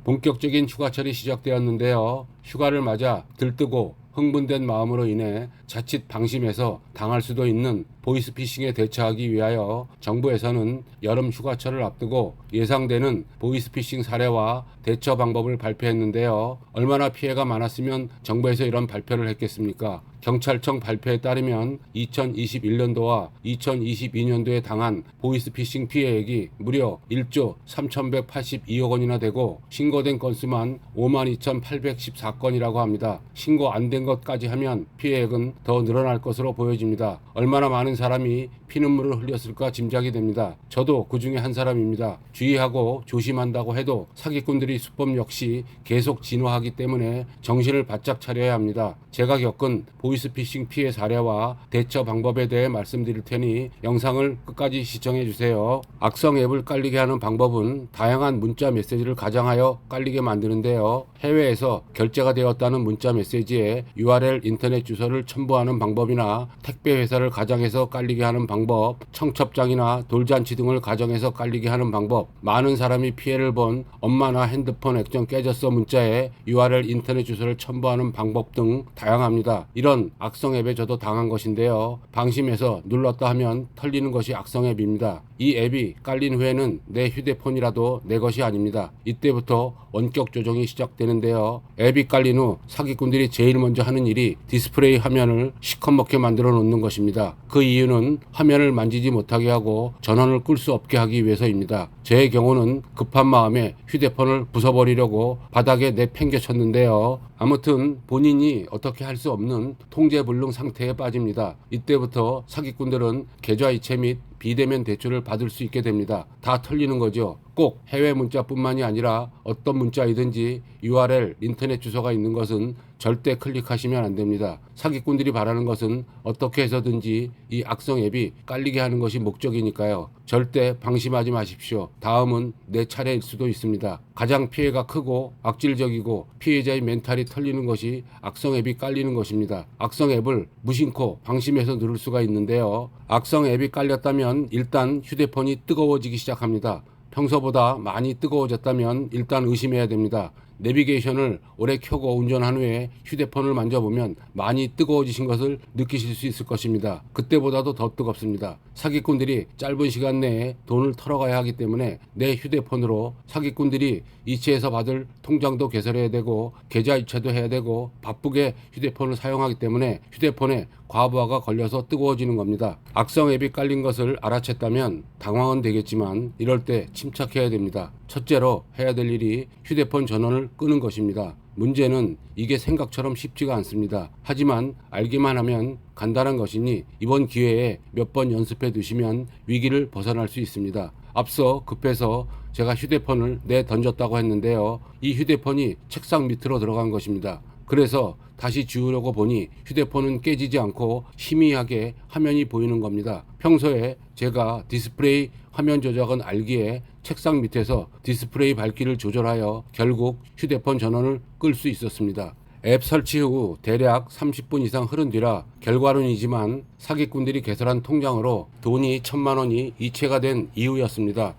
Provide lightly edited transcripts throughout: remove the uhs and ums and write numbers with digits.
본격적인 휴가철이 시작되었는데요. 휴가를 맞아 들뜨고 흥분된 마음으로 인해 자칫 방심해서 당할 수도 있는 보이스피싱에 대처하기 위하여 정부에서는 여름 휴가철을 앞두고 예상되는 보이스피싱 사례와 대처 방법을 발표했는데요. 얼마나 피해가 많았으면 정부에서 이런 발표를 했겠습니까? 경찰청 발표에 따르면 2021년도와 2022년도에 당한 보이스피싱 피해액이 무려 1조 3,182억 원이나 되고 신고된 건수만 52,814건이라고 합니다. 신고 안 된 것까지 하면 피해액은 더 늘어날 것으로 보여집니다. 얼마나 많은 사람이 피눈물을 흘렸을까 짐작이 됩니다. 저도 그 중에 한 사람입니다. 주의하고 조심한다고 해도 사기꾼들이 수법 역시 계속 진화하기 때문에 정신을 바짝 차려야 합니다. 제가 겪은 보이스피싱 피해 사례와 대처 방법에 대해 말씀드릴 테니 영상을 끝까지 시청해 주세요. 악성 앱을 깔리게 하는 방법은 다양한 문자 메시지를 가장하여 깔리게 만드는데요. 해외에서 결제가 되었다는 문자 메시지에 URL 인터넷 주소를 첨부하는 방법이나 택배 회사를 가장해서 깔리게 하는 방법, 청첩장이나 돌잔치 등을 가정해서 깔리게 하는 방법, 많은 사람이 피해를 본 엄마나 핸드폰 액정 깨졌어 문자에 URL 인터넷 주소를 첨부하는 방법 등 다양합니다. 이런 악성 앱에 저도 당한 것인데요. 방심해서 눌렀다 하면 털리는 것이 악성 앱입니다. 이 앱이 깔린 후에는 내 휴대폰이라도 내 것이 아닙니다. 이때부터 원격 조정이 시작되는데요. 앱이 깔린 후 사기꾼들이 제일 먼저 하는 일이 디스플레이 화면을 시커멓게 만들어 놓는 것입니다. 그 이유는 화면을 만지지 못하게 하고 전원을 끌 수 없게 하기 위해서입니다. 제 경우는 급한 마음에 휴대폰을 부숴버리려고 바닥에 내팽개쳤는데요. 아무튼 본인이 어떻게 할 수 없는 통제불능 상태에 빠집니다. 이때부터 사기꾼들은 계좌이체 및 비대면 대출을 받을 수 있게 됩니다. 다 털리는 거죠. 꼭 해외 문자뿐만이 아니라 어떤 문자이든지 URL 인터넷 주소가 있는 것은 절대 클릭하시면 안 됩니다. 사기꾼들이 바라는 것은 어떻게 해서든지 이 악성 앱이 깔리게 하는 것이 목적이니까요. 절대 방심하지 마십시오. 다음은 내 차례일 수도 있습니다. 가장 피해가 크고 악질적이고 피해자의 멘탈이 털리는 것이 악성 앱이 깔리는 것입니다. 악성 앱을 무심코 방심해서 누를 수가 있는데요. 악성 앱이 깔렸다면 일단 휴대폰이 뜨거워지기 시작합니다. 평소보다 많이 뜨거워졌다면 일단 의심해야 됩니다. 내비게이션을 오래 켜고 운전한 후에 휴대폰을 만져보면 많이 뜨거워지신 것을 느끼실 수 있을 것입니다. 그때보다도 더 뜨겁습니다. 사기꾼들이 짧은 시간 내에 돈을 털어가야 하기 때문에 내 휴대폰으로 사기꾼들이 이체해서 받을 통장도 개설해야 되고 계좌 이체도 해야 되고 바쁘게 휴대폰을 사용하기 때문에 휴대폰에 과부하가 걸려서 뜨거워지는 겁니다. 악성 앱이 깔린 것을 알아챘다면 당황은 되겠지만 이럴 때 침착해야 됩니다. 첫째로 해야 될 일이 휴대폰 전원을 끄는 것입니다. 문제는 이게 생각처럼 쉽지가 않습니다. 하지만 알기만 하면 간단한 것이니 이번 기회에 몇 번 연습해 두시면 위기를 벗어날 수 있습니다. 앞서 급해서 제가 휴대폰을 내던졌다고 했는데요. 이 휴대폰이 책상 밑으로 들어간 것입니다. 그래서 다시 지우려고 보니 휴대폰은 깨지지 않고 희미하게 화면이 보이는 겁니다. 평소에 제가 디스플레이 화면 조작은 알기에 책상 밑에서 디스플레이 밝기를 조절하여 결국 휴대폰 전원을 끌 수 있었습니다. 앱 설치 후 대략 30분 이상 흐른 뒤라 결과론이지만 사기꾼들이 개설한 통장으로 돈이 1,000만 원이 이체가 된 이후였습니다.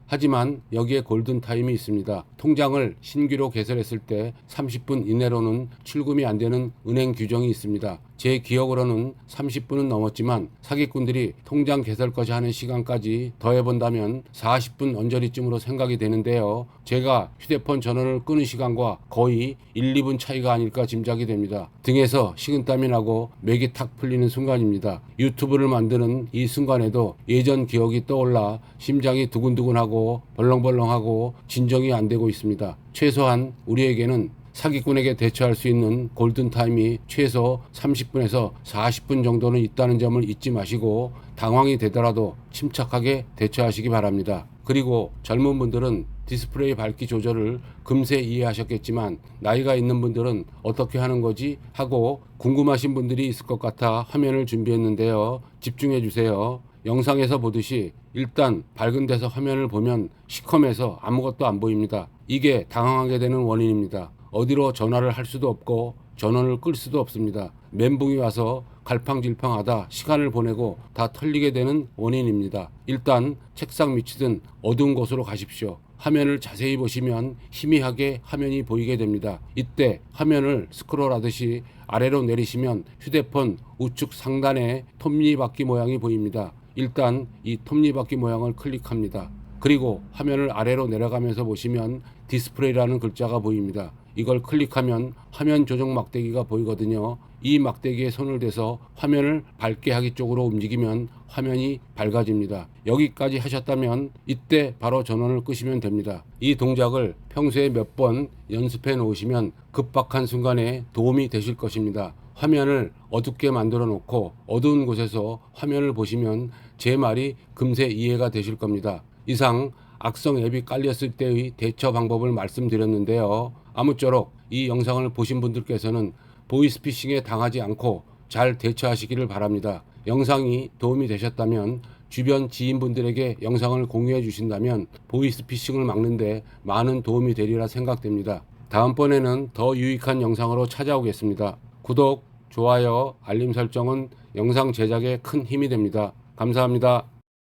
하지만 여기에 골든타임이 있습니다. 통장을 신규로 개설했을 때 30분 이내로는 출금이 안 되는 은행 규정이 있습니다. 제 기억으로는 30분은 넘었지만 사기꾼들이 통장 개설까지 하는 시간까지 더해본다면 40분 언저리쯤으로 생각이 되는데요. 제가 휴대폰 전원을 끄는 시간과 거의 1, 2분 차이가 아닐까 짐작이 됩니다. 등에서 식은땀이 나고 맥이 탁 풀리는 순간입니다. 유튜브를 만드는 이 순간에도 예전 기억이 떠올라 심장이 두근두근하고 벌렁벌렁하고 진정이 안 되고 있습니다. 최소한 우리에게는 사기꾼에게 대처할 수 있는 골든타임이 최소 30분에서 40분 정도는 있다는 점을 잊지 마시고 당황이 되더라도 침착하게 대처하시기 바랍니다. 그리고 젊은 분들은 디스플레이 밝기 조절을 금세 이해하셨겠지만 나이가 있는 분들은 어떻게 하는 거지 하고 궁금하신 분들이 있을 것 같아 화면을 준비했는데요. 집중해 주세요. 영상에서 보듯이 일단 밝은 데서 화면을 보면 시커매서 아무것도 안 보입니다. 이게 당황하게 되는 원인입니다. 어디로 전화를 할 수도 없고 전원을 끌 수도 없습니다. 멘붕이 와서 갈팡질팡하다 시간을 보내고 다 털리게 되는 원인입니다. 일단 책상 밑이든 어두운 곳으로 가십시오. 화면을 자세히 보시면 희미하게 화면이 보이게 됩니다. 이때 화면을 스크롤하듯이 아래로 내리시면 휴대폰 우측 상단에 톱니바퀴 모양이 보입니다. 일단 이 톱니바퀴 모양을 클릭합니다. 그리고 화면을 아래로 내려가면서 보시면 디스플레이라는 글자가 보입니다. 이걸 클릭하면 화면 조정 막대기가 보이거든요. 이 막대기에 손을 대서 화면을 밝게 하기 쪽으로 움직이면 화면이 밝아집니다. 여기까지 하셨다면 이때 바로 전원을 끄시면 됩니다. 이 동작을 평소에 몇 번 연습해 놓으시면 급박한 순간에 도움이 되실 것입니다. 화면을 어둡게 만들어 놓고 어두운 곳에서 화면을 보시면 제 말이 금세 이해가 되실 겁니다. 이상 악성 앱이 깔렸을 때의 대처 방법을 말씀드렸는데요. 아무쪼록 이 영상을 보신 분들께서는 보이스피싱에 당하지 않고 잘 대처하시기를 바랍니다. 영상이 도움이 되셨다면 주변 지인분들에게 영상을 공유해 주신다면 보이스피싱을 막는데 많은 도움이 되리라 생각됩니다. 다음번에는 더 유익한 영상으로 찾아오겠습니다. 구독, 좋아요, 알림 설정은 영상 제작에 큰 힘이 됩니다. 감사합니다.